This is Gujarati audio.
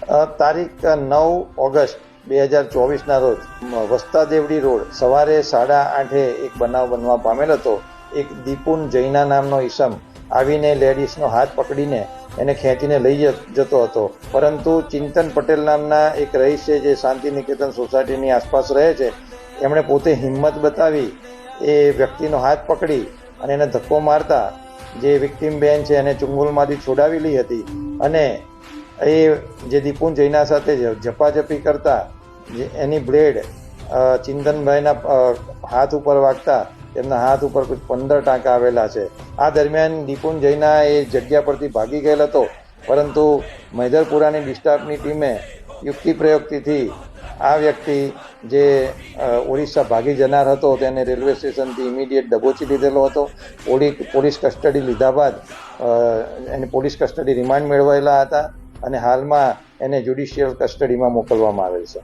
તારીખ 9 ઓગસ્ટ 2024ના રોજ વસ્તા દેવડી રોડ સવારે 8:30 એક બનાવ બનવા પામેલ હતો. એક દીપુન જૈના નામનો ઈસમ આવીને લેડીઝનો હાથ પકડીને એને ખેંચીને લઈ જતો હતો, પરંતુ ચિંતન પટેલ નામના એક રહીશ છે જે શાંતિ નિકેતન સોસાયટીની આસપાસ રહે છે, એમણે પોતે હિંમત બતાવી એ વ્યક્તિનો હાથ પકડી અને એને ધક્કો મારતા જે વિક્ટીમ બેન છે એને ચુંગલમાંથી છોડાવી લઈ હતી અને એ જે દીપુન જૈના સાથે ઝપાઝપી કરતા એની બ્લેડ ચિંતનભાઈના હાથ ઉપર વાગતા તેમના હાથ ઉપર 15 ટાંકા આવેલા છે. આ દરમિયાન દીપુન જૈના એ જગ્યા પરથી ભાગી ગયેલ હતો, પરંતુ મૈદરપુરાની ડિસ્ટાફની ટીમે યુક્તિ પ્રયુક્તિથી આ વ્યક્તિ જે ઓડિશા ભાગી જનાર હતો તેને રેલવે સ્ટેશનથી ઇમિડિયેટ દબોચી લીધેલો હતો. પોલીસ કસ્ટડી લીધા બાદ એની પોલીસ કસ્ટડી રિમાન્ડ મેળવેલા હતા અને હાલમાં એને જ્યુડિશિયલ કસ્ટડીમાં મોકલવામાં આવેલ છે.